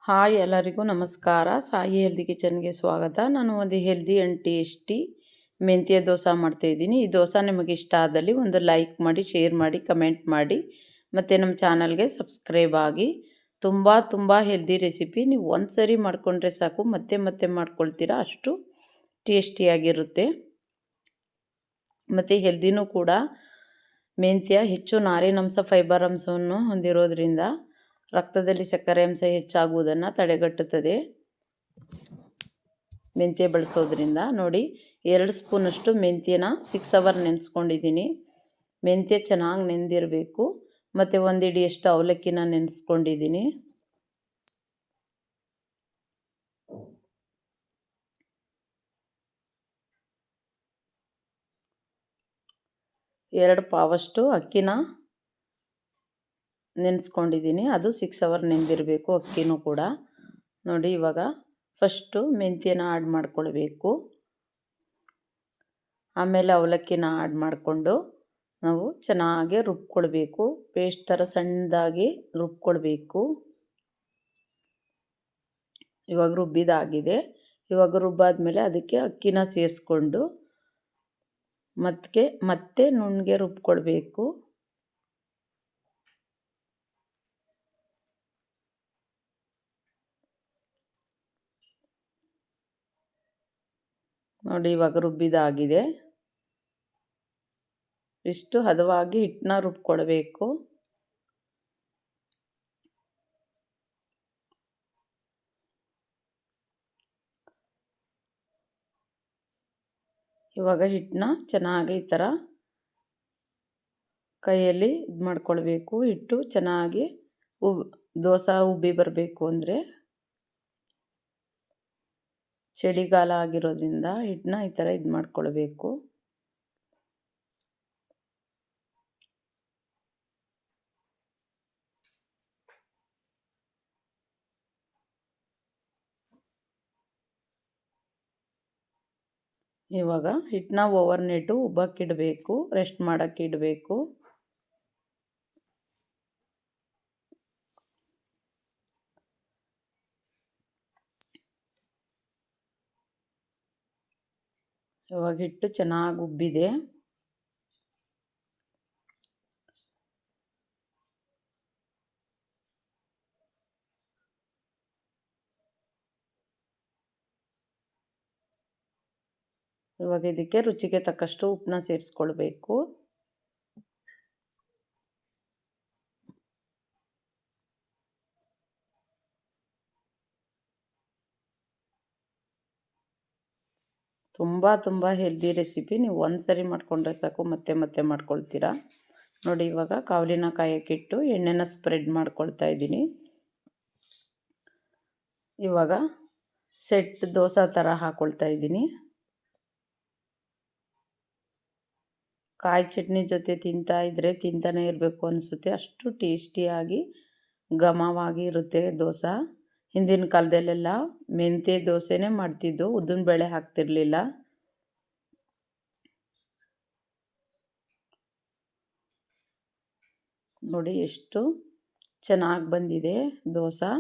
Hi ಎಲ್ಲರಿಗೂ ನಮಸ್ಕಾರ. Sai healthy ಕಿಚನ್ಗೆ ಸ್ವಾಗತ. ನಾನು ಒಂದು ಹೆಲ್ದಿ ಆ್ಯಂಡ್ ಟೇಸ್ಟಿ ಮೆಂತ್ಯ ದೋಸೆ ಮಾಡ್ತಾಯಿದ್ದೀನಿ. ಈ ದೋಸೆ ನಿಮಗೆ ಇಷ್ಟ ಆದಲ್ಲಿ ಒಂದು ಲೈಕ್ ಮಾಡಿ, ಶೇರ್ ಮಾಡಿ, ಕಮೆಂಟ್ ಮಾಡಿ ಮತ್ತು ನಮ್ಮ ಚಾನಲ್ಗೆ ಸಬ್ಸ್ಕ್ರೈಬ್ ಆಗಿ. ತುಂಬ ಹೆಲ್ದಿ ರೆಸಿಪಿ. ನೀವು ಒಂದು ಸರಿ ಮಾಡಿಕೊಂಡ್ರೆ ಸಾಕು, ಮತ್ತೆ ಮಾಡ್ಕೊಳ್ತೀರಾ, ಅಷ್ಟು ಟೇಸ್ಟಿಯಾಗಿರುತ್ತೆ ಮತ್ತು ಹೆಲ್ದಿನೂ ಕೂಡ. ಮೆಂತ್ಯ ಹೆಚ್ಚು ನಾರಿನಂಶ, ಫೈಬರ್ ಅಂಶವನ್ನು ಹೊಂದಿರೋದ್ರಿಂದ ರಕ್ತದಲ್ಲಿ ಸಕ್ಕರೆ ಅಂಶ ಹೆಚ್ಚಾಗುವುದನ್ನು ತಡೆಗಟ್ಟುತ್ತದೆ ಮೆಂತ್ಯ ಬಳಸೋದ್ರಿಂದ. ನೋಡಿ, 2 ಸ್ಪೂನಷ್ಟು ಮೆಂತ್ಯನ 6 ಅವರ್ ನೆನೆಸ್ಕೊಂಡಿದ್ದೀನಿ. ಮೆಂತ್ಯ ಚೆನ್ನಾಗಿ ನೆಂದಿರಬೇಕು. ಮತ್ತು 1 ಹಿಡಿಯಷ್ಟು ಅವಲಕ್ಕಿನ ನೆನೆಸ್ಕೊಂಡಿದ್ದೀನಿ. ಎರಡು ಪಾವಷ್ಟು ಅಕ್ಕಿನ ನೆನೆಸ್ಕೊಂಡಿದ್ದೀನಿ. ಅದು 6 ಅವರ್ ನೆಂದಿರಬೇಕು ಅಕ್ಕಿನೂ ಕೂಡ. ನೋಡಿ, ಇವಾಗ ಫಸ್ಟು ಮೆಂತ್ಯನ ಆ್ಯಡ್ ಮಾಡ್ಕೊಳ್ಬೇಕು. ಆಮೇಲೆ ಅವಲಕ್ಕಿನ ಆ್ಯಡ್ ಮಾಡಿಕೊಂಡು ನಾವು ಚೆನ್ನಾಗಿ ರುಬ್ಕೊಳ್ಬೇಕು. ಪೇಸ್ಟ್ ಥರ ಸಣ್ಣದಾಗಿ ರುಬ್ಕೊಳ್ಬೇಕು. ಇವಾಗ ರುಬ್ಬಿದಾಗಿದೆ. ಇವಾಗ ರುಬ್ಬಾದ್ಮೇಲೆ ಅದಕ್ಕೆ ಅಕ್ಕಿನ ಸೇರಿಸ್ಕೊಂಡು ಮತ್ತೆ ನುಣ್ಣಗೆ ರುಬ್ಕೊಳ್ಬೇಕು. ನೋಡಿ, ಇವಾಗ ರುಬ್ಬಿದಾಗಿದೆ. ಇಷ್ಟು ಹದವಾಗಿ ಹಿಟ್ಟನ್ನ ರುಬ್ಕೊಳ್ಬೇಕು. ಇವಾಗ ಹಿಟ್ಟನ್ನ ಚೆನ್ನಾಗಿ ಈ ಥರ ಕೈಯಲ್ಲಿ ಇದು ಮಾಡ್ಕೊಳ್ಬೇಕು. ಹಿಟ್ಟು ಚೆನ್ನಾಗಿ ದೋಸೆ ಉಬ್ಬಿ ಬರಬೇಕು. ಅಂದರೆ ಚಳಿಗಾಲ ಆಗಿರೋದ್ರಿಂದ ಹಿಟ್ಟನ್ನ ಈ ಥರ ಇದು ಮಾಡ್ಕೊಳ್ಬೇಕು. ಇವಾಗ ಹಿಟ್ಟನ್ನ ಓವರ್ನೈಟು ಉಬ್ಬಕ್ಕಿಡಬೇಕು, ರೆಸ್ಟ್ ಮಾಡೋಕ್ಕಿಡಬೇಕು. ಇವಾಗ ಹಿಟ್ಟು ಚೆನ್ನಾಗಿ ಉಬ್ಬಿದೆ. ಇವಾಗ ಇದಕ್ಕೆ ರುಚಿಗೆ ತಕ್ಕಷ್ಟು ಉಪ್ಪನ್ನ ಸೇರಿಸ್ಕೊಳ್ಬೇಕು. ತುಂಬ ಹೆಲ್ದಿ ರೆಸಿಪಿ. ನೀವು ಒಂದು ಸರಿ ಮಾಡಿಕೊಂಡ್ರೆ ಸಾಕು, ಮತ್ತೆ ಮಾಡ್ಕೊಳ್ತೀರಾ. ನೋಡಿ, ಇವಾಗ ಕಾವಲಿನ ಕಾಯಕ್ಕಿಟ್ಟು ಎಣ್ಣೆನ ಸ್ಪ್ರೆಡ್ ಮಾಡ್ಕೊಳ್ತಾ ಇದ್ದೀನಿ. ಇವಾಗ ಸೆಟ್ ದೋಸೆ ಥರ ಹಾಕ್ಕೊಳ್ತಾ ಇದ್ದೀನಿ. ಕಾಯಿ ಚಟ್ನಿ ಜೊತೆ ತಿಂತಾನೆ ಇರಬೇಕು ಅನಿಸುತ್ತೆ. ಅಷ್ಟು ಟೇಸ್ಟಿಯಾಗಿ ಘಮವಾಗಿ ಇರುತ್ತೆ ದೋಸೆ. ಹಿಂದಿನ ಕಾಲದಲ್ಲೆಲ್ಲ ಮೆಂತ್ಯ ದೋಸೆನೇ ಮಾಡ್ತಿದ್ದು, ಉದ್ದಿನ ಬೇಳೆ ಹಾಕ್ತಿರ್ಲಿಲ್ಲ. ನೋಡಿ, ಎಷ್ಟು ಚೆನ್ನಾಗಿ ಬಂದಿದೆ ದೋಸೆ.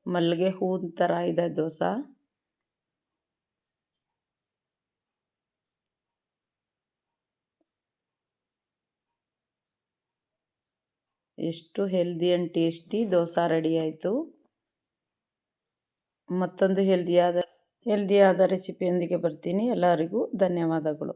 ಮಲ್ಲಿಗೆ ಹೂವಿನ ಥರ ಇದೆ ದೋಸೆ. ಎಷ್ಟು healthy and tasty dosa ready ಆಯಿತು. ಮತ್ತೊಂದು ಹೆಲ್ದಿಯಾದ ರೆಸಿಪಿಯೊಂದಿಗೆ ಬರ್ತೀನಿ. ಎಲ್ಲರಿಗೂ ಧನ್ಯವಾದಗಳು.